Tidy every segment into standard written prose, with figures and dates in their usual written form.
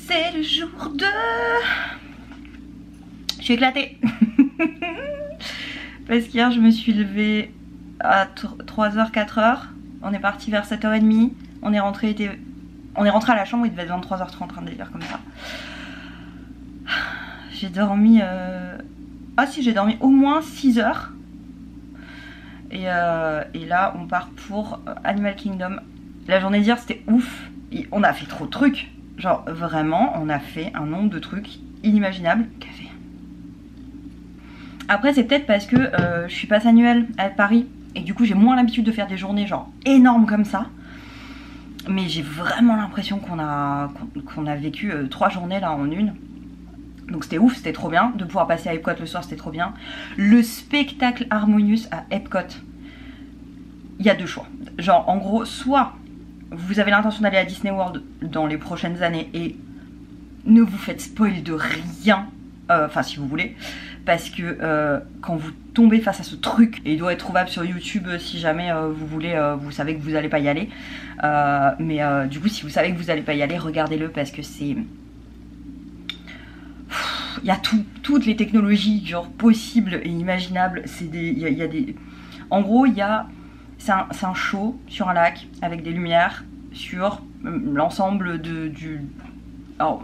C'est le jour de... Je suis éclatée. Parce qu'hier je me suis levée à 3h, 4h. On est parti vers 7h30. On est rentré à la chambre, il devait être 23h30, un délire comme ça. J'ai dormi... Ah si, j'ai dormi au moins 6 heures. Et là on part pour Animal Kingdom. La journée d'hier c'était ouf. Et on a fait trop de trucs. Genre vraiment on a fait un nombre de trucs inimaginables. Café. Après c'est peut-être parce que je suis passe annuelle à Paris. Et du coup j'ai moins l'habitude de faire des journées genre énormes comme ça. Mais j'ai vraiment l'impression qu'on a vécu 3 journées là en une. Donc c'était ouf, c'était trop bien. De pouvoir passer à Epcot le soir, c'était trop bien. Le spectacle Harmonious à Epcot, il y a deux choix. Genre en gros, soit vous avez l'intention d'aller à Disney World dans les prochaines années et ne vous faites spoil de rien. Enfin si vous voulez. Parce que quand vous tombez face à ce truc, et il doit être trouvable sur YouTube si jamais vous voulez, vous savez que vous n'allez pas y aller. Mais du coup si vous savez que vous n'allez pas y aller, regardez-le parce que c'est... Il y a toutes les technologies genre possibles et imaginables. Il y a des... En gros c'est un show sur un lac avec des lumières sur l'ensemble alors,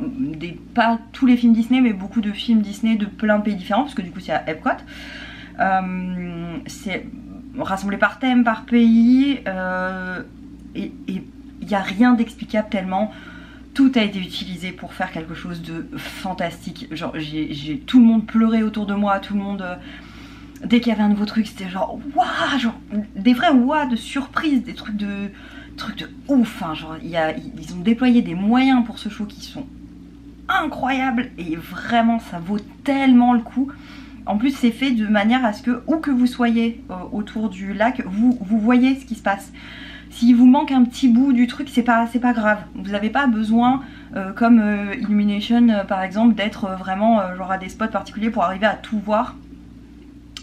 pas tous les films Disney, mais beaucoup de films Disney de plein de pays différents, parce que du coup c'est à Epcot. C'est rassemblé par thème, par pays, et il n'y a rien d'explicable tellement tout a été utilisé pour faire quelque chose de fantastique. Genre j'ai tout le monde pleuré autour de moi, tout le monde... dès qu'il y avait un nouveau truc, c'était genre waouh, genre des vrais waouh de surprise, des trucs de ouf, hein, genre ils ont déployé des moyens pour ce show qui sont incroyables et vraiment ça vaut tellement le coup. En plus c'est fait de manière à ce que où que vous soyez autour du lac, vous voyez ce qui se passe. S'il vous manque un petit bout du truc, c'est pas grave. Vous n'avez pas besoin, comme Illumination par exemple, d'être vraiment genre à des spots particuliers pour arriver à tout voir.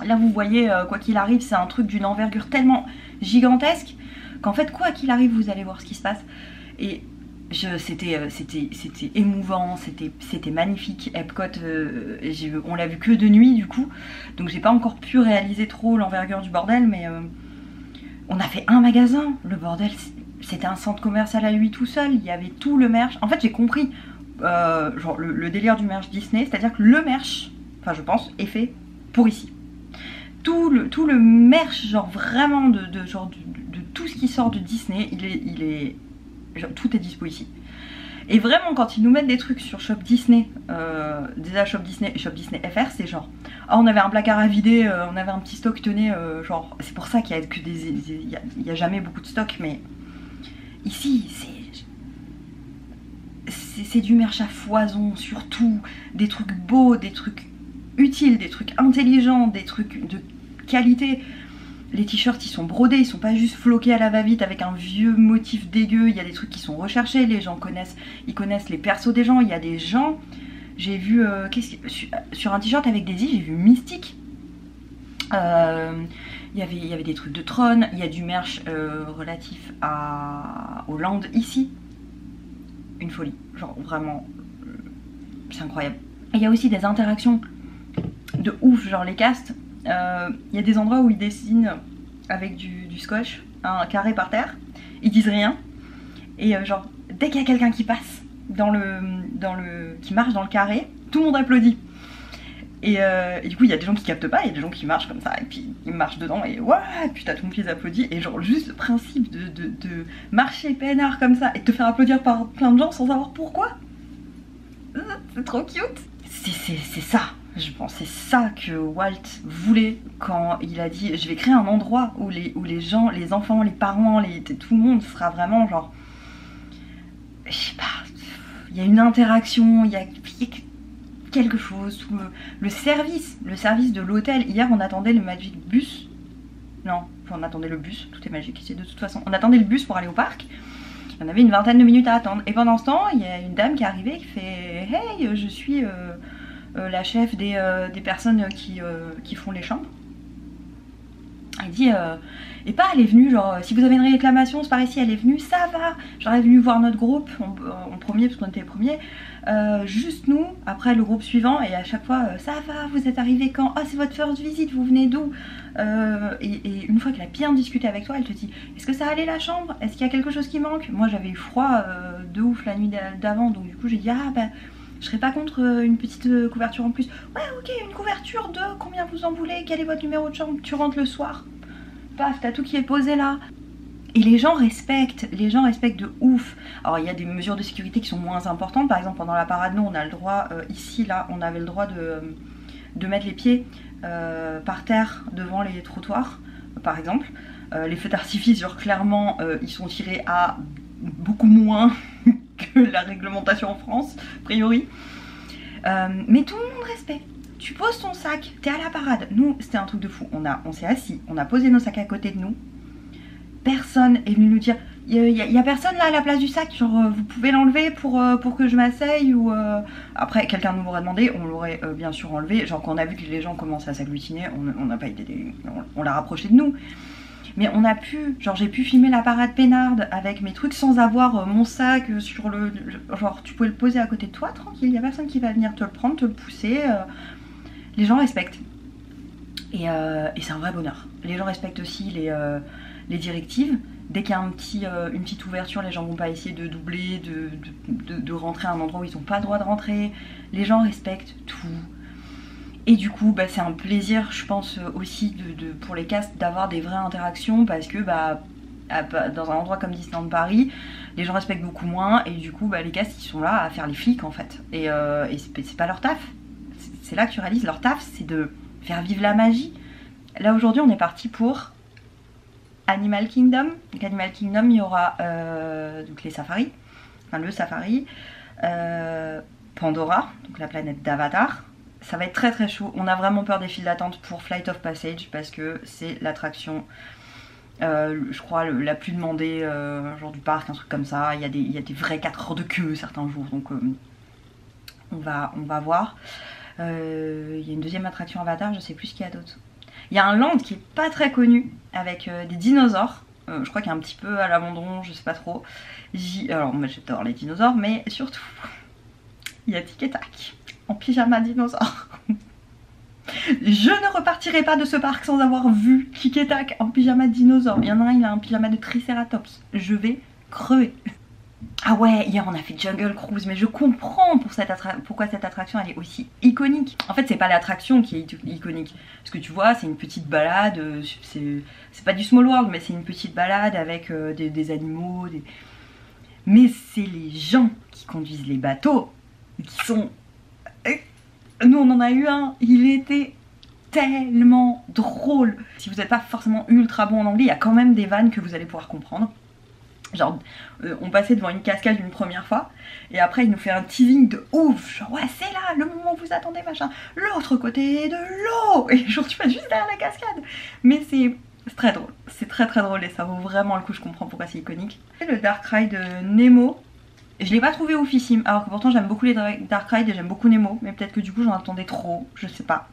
Là vous voyez, quoi qu'il arrive, c'est un truc d'une envergure tellement gigantesque qu'en fait quoi qu'il arrive vous allez voir ce qui se passe. Et c'était émouvant, c'était magnifique. Epcot, on l'a vu que de nuit du coup, donc j'ai pas encore pu réaliser trop l'envergure du bordel, mais on a fait un magasin, le bordel c'était un centre commercial à lui tout seul, il y avait tout le merch. En fait j'ai compris genre le délire du merch Disney, c'est à dire que le merch, enfin je pense, est fait pour ici. Tout le merch genre vraiment de tout ce qui sort de Disney, il est genre, tout est dispo ici. Et vraiment quand ils nous mettent des trucs sur Shop Disney, déjà Shop Disney et Shop Disney FR, c'est genre on avait un placard à vider, on avait un petit stock, tenez, genre c'est pour ça qu'il y a que il y a jamais beaucoup de stock, mais ici c'est du merch à foison, surtout des trucs beaux, des trucs utiles, des trucs intelligents, des trucs de qualité. Les t-shirts ils sont brodés, ils sont pas juste floqués à la va-vite avec un vieux motif dégueu. Il y a des trucs qui sont recherchés, les gens connaissent les persos des gens. Il y a des gens, j'ai vu sur un t-shirt avec Daisy, j'ai vu Mystique. Il y avait des trucs de Tron, il y a du merch relatif au Land ici. Une folie, genre vraiment c'est incroyable. Et il y a aussi des interactions de ouf, genre les castes. Il y a des endroits où ils dessinent avec du scotch un carré par terre, ils disent rien et genre dès qu'il y a quelqu'un qui passe qui marche dans le carré, tout le monde applaudit. Et du coup il y a des gens qui captent pas, il y a des gens qui marchent comme ça et puis ils marchent dedans et ouais, et puis t'as tout le monde qui les applaudit. Et genre juste le principe de marcher peinard comme ça et de te faire applaudir par plein de gens sans savoir pourquoi, c'est trop cute. C'est ça. Je pense c'est ça que Walt voulait quand il a dit je vais créer un endroit où les gens, les enfants, les parents, tout le monde sera vraiment genre, je sais pas, il y a une interaction, il y a quelque chose, le service de l'hôtel. Hier on attendait le Magic Bus, non, on attendait le bus, tout est magique ici de toute façon, on attendait le bus pour aller au parc. On avait une vingtaine de minutes à attendre et pendant ce temps il y a une dame qui est arrivée qui fait hey, je suis la chef des personnes qui font les chambres. Elle dit et pas elle est venue, genre si vous avez une réclamation, c'est par ici, elle est venue, ça va. Genre elle est venue voir notre groupe en premier, parce qu'on était les premiers. Juste nous, après le groupe suivant, et à chaque fois ça va, vous êtes arrivé quand? Oh c'est votre first visite, vous venez d'où? Et une fois qu'elle a bien discuté avec toi, elle te dit est-ce que ça allait la chambre? Est-ce qu'il y a quelque chose qui manque? Moi j'avais eu froid de ouf la nuit d'avant, donc du coup j'ai dit ah bah je serais pas contre une petite couverture en plus. Ouais ok, une couverture de combien vous en voulez? Quel est votre numéro de chambre? Tu rentres le soir, paf, t'as tout qui est posé là. Et les gens respectent de ouf. Alors il y a des mesures de sécurité qui sont moins importantes. Par exemple pendant la parade, nous on a le droit, ici là, on avait le droit de mettre les pieds par terre devant les trottoirs, par exemple. Les feux d'artifice, genre clairement, ils sont tirés à beaucoup moins que la réglementation en France, a priori. Mais tout le monde respecte. Tu poses ton sac, t'es à la parade. Nous, c'était un truc de fou. On s'est assis, on a posé nos sacs à côté de nous. Personne est venu nous dire il y a personne là à la place du sac, genre vous pouvez l'enlever pour que je m'asseye ou après quelqu'un nous l'aurait demandé, on l'aurait bien sûr enlevé. Genre quand on a vu que les gens commençaient à s'agglutiner, on n'a pas été on l'a rapproché de nous. Mais on a pu, genre j'ai pu filmer la parade peinarde avec mes trucs sans avoir mon sac sur le... Genre tu pouvais le poser à côté de toi tranquille, il n'y a personne qui va venir te le prendre, te le pousser. Les gens respectent. Et c'est un vrai bonheur. Les gens respectent aussi les directives. Dès qu'il y a une petite ouverture, les gens vont pas essayer de doubler, de rentrer à un endroit où ils n'ont pas le droit de rentrer. Les gens respectent tout. Et du coup, bah, c'est un plaisir, je pense, aussi pour les castes d'avoir des vraies interactions parce que bah, dans un endroit comme Disneyland Paris, les gens respectent beaucoup moins et du coup, bah, les castes, ils sont là à faire les flics en fait. Et c'est pas leur taf. C'est là que tu réalises, leur taf, c'est de faire vivre la magie. Là, aujourd'hui, on est parti pour Animal Kingdom. Donc, Animal Kingdom, il y aura donc les safaris, enfin le safari, Pandora, donc la planète d'Avatar. Ça va être très très chaud. On a vraiment peur des files d'attente pour Flight of Passage parce que c'est l'attraction, je crois, la plus demandée genre du parc, un truc comme ça. Il y a des vrais 4 heures de queue certains jours, donc on va voir. Il y a une deuxième attraction Avatar, je sais plus ce qu'il y a d'autre. Il y a un land qui est pas très connu avec des dinosaures. Je crois qu'il y a un petit peu à l'abandon, je sais pas trop. Alors moi j'adore les dinosaures, mais surtout il y a Tic et Tac en pyjama dinosaure. Je ne repartirai pas de ce parc sans avoir vu Tic et Tac en pyjama dinosaure. Il y en a un, il a un pyjama de Triceratops. Je vais crever. Ah ouais, hier on a fait Jungle Cruise, mais je comprends pourquoi cette attraction elle est aussi iconique. En fait c'est pas l'attraction qui est iconique, parce que tu vois c'est une petite balade, c'est pas du Small World, mais c'est une petite balade avec des animaux, mais c'est les gens qui conduisent les bateaux, qui sont... Nous on en a eu un, il était tellement drôle. Si vous n'êtes pas forcément ultra bon en anglais, il y a quand même des vannes que vous allez pouvoir comprendre. Genre, on passait devant une cascade une première fois, et après il nous fait un teasing de ouf, genre ouais c'est là, le moment où vous attendez machin, l'autre côté de l'eau, et genre tu passes juste derrière la cascade. Mais c'est très drôle, c'est très très drôle et ça vaut vraiment le coup, je comprends pourquoi c'est iconique. Le Dark Ride de Nemo, je l'ai pas trouvé oufissime, alors que pourtant j'aime beaucoup les Dark Ride et j'aime beaucoup Nemo, mais peut-être que du coup j'en attendais trop, je sais pas.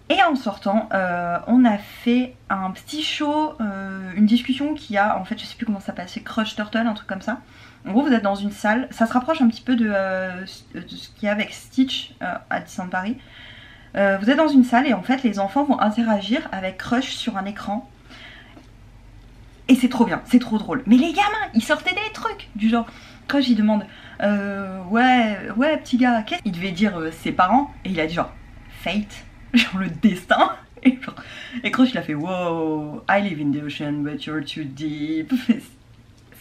Et en sortant, on a fait un petit show, une discussion qui a, en fait je sais plus comment ça s'appelle, c'est Crush Turtle, un truc comme ça. En gros vous êtes dans une salle, ça se rapproche un petit peu de ce qu'il y a avec Stitch à Disneyland Paris. Vous êtes dans une salle et en fait les enfants vont interagir avec Crush sur un écran. Et c'est trop bien, c'est trop drôle. Mais les gamins, ils sortaient des trucs du genre, Crush il demande ouais petit gars, qu'est-ce qu'il devait dire ses parents? Et il a dit genre Fate. Genre le destin. Et Crush il a fait wow, I live in the ocean but you're too deep.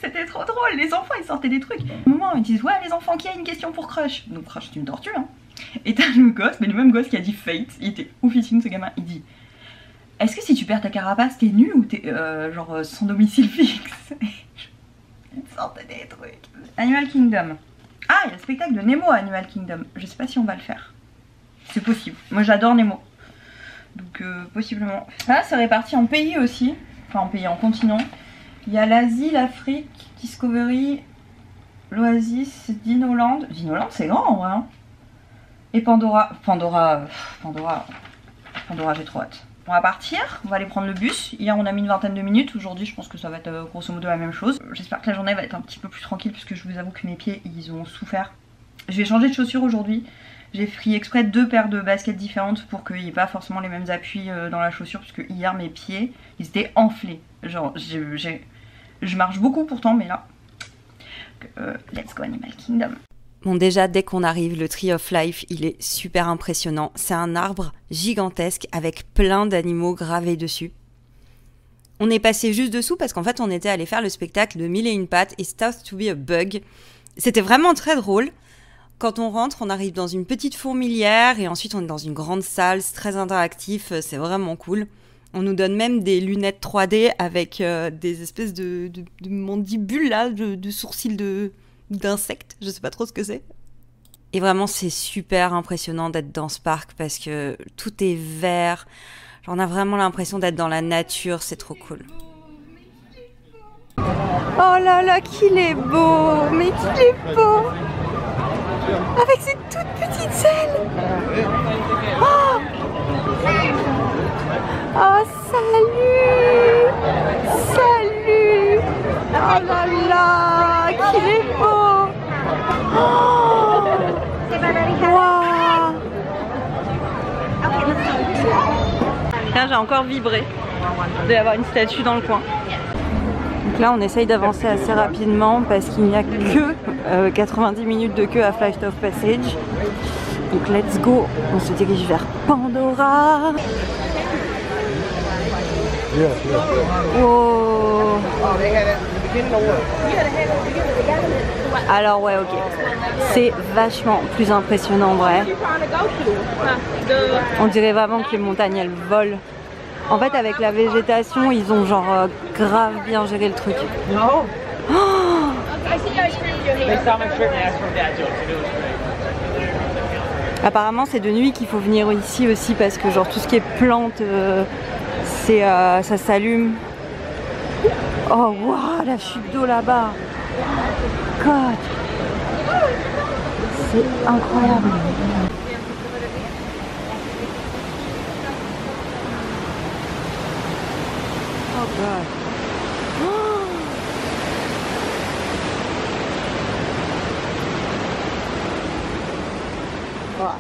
C'était trop drôle, les enfants ils sortaient des trucs. À un moment ils disent ouais les enfants, qui a une question pour Crush? Donc Crush c'est une tortue hein. Et t'as le gosse, mais le même gosse qui a dit Fate, il était oufissime ce gamin, il dit est-ce que si tu perds ta carapace t'es nu ou t'es genre sans domicile fixe? Il sortait des trucs. Animal Kingdom. Ah il y a le spectacle de Nemo à Animal Kingdom, je sais pas si on va le faire. C'est possible. Moi j'adore Nemo. Donc possiblement. Là c'est réparti en pays aussi. Enfin en pays, en continent. Il y a l'Asie, l'Afrique, Discovery, l'Oasis, Dinoland. Dinoland c'est grand en vrai. Hein. Et Pandora. Pandora j'ai trop hâte. On va partir, on va aller prendre le bus. Hier on a mis une vingtaine de minutes, aujourd'hui je pense que ça va être grosso modo la même chose. J'espère que la journée va être un petit peu plus tranquille puisque je vous avoue que mes pieds ils ont souffert. Je vais changer de chaussures aujourd'hui. J'ai pris exprès 2 paires de baskets différentes pour qu'il n'y ait pas forcément les mêmes appuis dans la chaussure puisque hier mes pieds ils étaient enflés. Genre je marche beaucoup pourtant mais là let's go Animal Kingdom. Bon, déjà, dès qu'on arrive, le Tree of Life, il est super impressionnant. C'est un arbre gigantesque avec plein d'animaux gravés dessus. On est passé juste dessous parce qu'en fait, on était allé faire le spectacle de 1001 pattes et Starts to be a Bug. C'était vraiment très drôle. Quand on rentre, on arrive dans une petite fourmilière et ensuite on est dans une grande salle. C'est très interactif, c'est vraiment cool. On nous donne même des lunettes 3D avec des espèces de mandibules là, de sourcils d'insectes, je sais pas trop ce que c'est. Et vraiment c'est super impressionnant d'être dans ce parc parce que tout est vert, genre, on a vraiment l'impression d'être dans la nature, c'est trop cool. Oh là là, qu'il est beau, mais qu'il est beau, avec ses toutes petites ailes. Oh, oh salut, salut, oh là là, qu'il est beau. Oh, wow. Là, j'ai encore vibré de avoir une statue dans le coin. Donc là, on essaye d'avancer assez rapidement parce qu'il n'y a que 90 minutes de queue à Flight of Passage. Donc let's go, on se dirige vers Pandora. Oh. Alors ouais, ok, c'est vachement plus impressionnant en vrai. On dirait vraiment que les montagnes elles volent. En fait avec la végétation ils ont genre grave bien géré le truc. Oh. Apparemment c'est de nuit qu'il faut venir ici aussi parce que genre tout ce qui est plantes ça s'allume. Oh waouh, la chute d'eau là-bas. God, c'est incroyable. Oh God. Oh. Wow.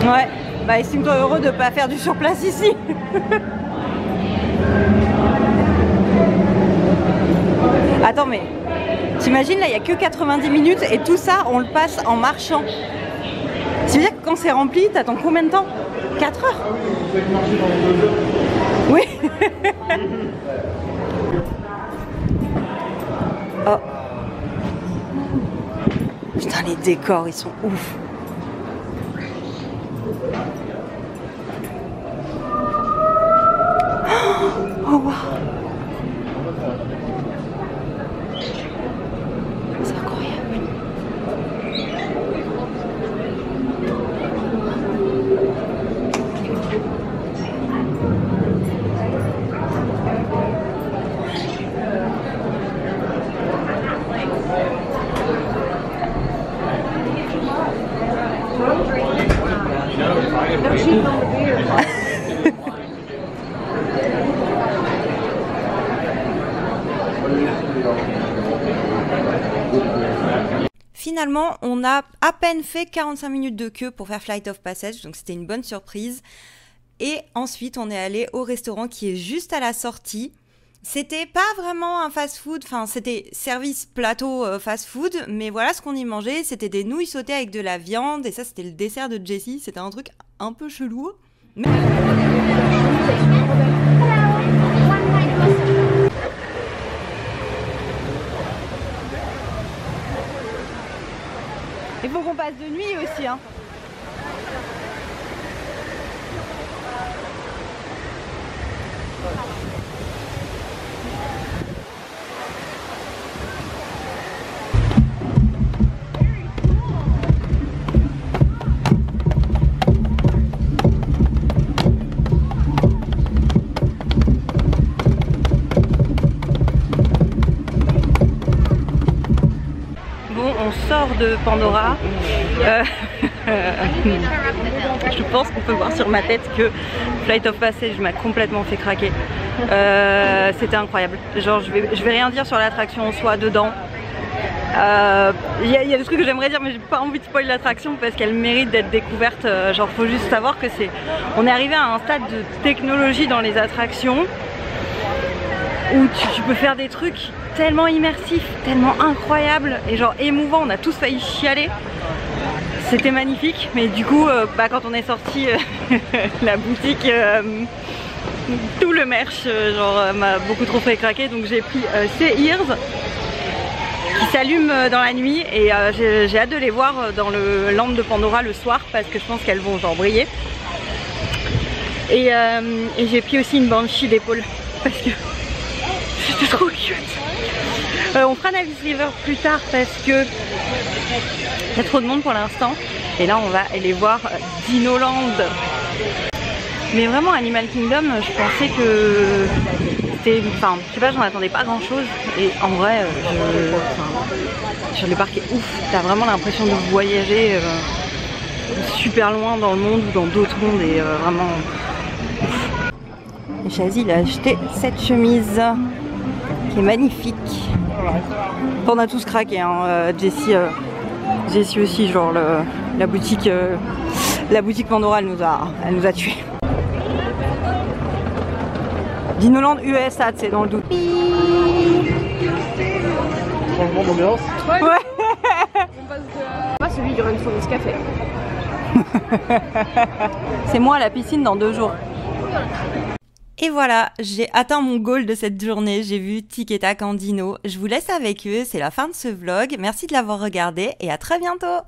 Ouais, bah estime-toi heureux de pas faire du surplace ici. Attends mais, t'imagines là il y a que 90 minutes et tout ça on le passe en marchant. Ça veut dire que quand c'est rempli, t'attends combien de temps? 4 heures? Oui. Oh. Putain les décors ils sont ouf. Oh wow. C'est incroyable. Finalement, on a à peine fait 45 minutes de queue pour faire Flight of Passage, donc c'était une bonne surprise. Et ensuite, on est allé au restaurant qui est juste à la sortie. C'était pas vraiment un fast-food, enfin c'était service plateau fast-food, mais voilà ce qu'on y mangeait, c'était des nouilles sautées avec de la viande, et ça c'était le dessert de Jessie, c'était un truc un peu chelou. Mais... il faut qu'on passe de nuit aussi, hein. de Pandora. Je pense qu'on peut voir sur ma tête que Flight of Passage m'a complètement fait craquer. C'était incroyable. Genre je vais rien dire sur l'attraction en soi dedans. Y a des trucs que j'aimerais dire mais j'ai pas envie de spoiler l'attraction parce qu'elle mérite d'être découverte. Genre faut juste savoir que on est arrivé à un stade de technologie dans les attractions où tu peux faire des trucs tellement immersifs, tellement incroyables et genre émouvants. On a tous failli chialer. C'était magnifique, mais du coup quand on est sorti la boutique, tout le merch m'a beaucoup trop fait craquer, donc j'ai pris ces ears qui s'allument dans la nuit et j'ai hâte de les voir dans le Land de Pandora le soir parce que je pense qu'elles vont genre briller. Et j'ai pris aussi une Banshee d'épaule parce que c'était trop cute. On fera Navis River plus tard parce que il y a trop de monde pour l'instant. Et là on va aller voir Dinoland. Mais vraiment Animal Kingdom, je pensais que c'était... Enfin, je sais pas, j'en attendais pas grand chose. Et en vrai, sur le parc est ouf. T'as vraiment l'impression de voyager super loin dans le monde ou dans d'autres mondes. Et vraiment ouf. Et Chazy, il a acheté cette chemise qui est magnifique. On a tous craqué, hein. Jessie aussi, genre la boutique Pandora, elle nous a tués. Dinoland USA, c'est dans le doute. Changement d'ambiance. Ouais. On passe de... Pas celui du Rainforest Café. C'est moi à la piscine dans 2 jours. Et voilà, j'ai atteint mon goal de cette journée, j'ai vu Tic et Tac en dino. Je vous laisse avec eux, c'est la fin de ce vlog. Merci de l'avoir regardé et à très bientôt.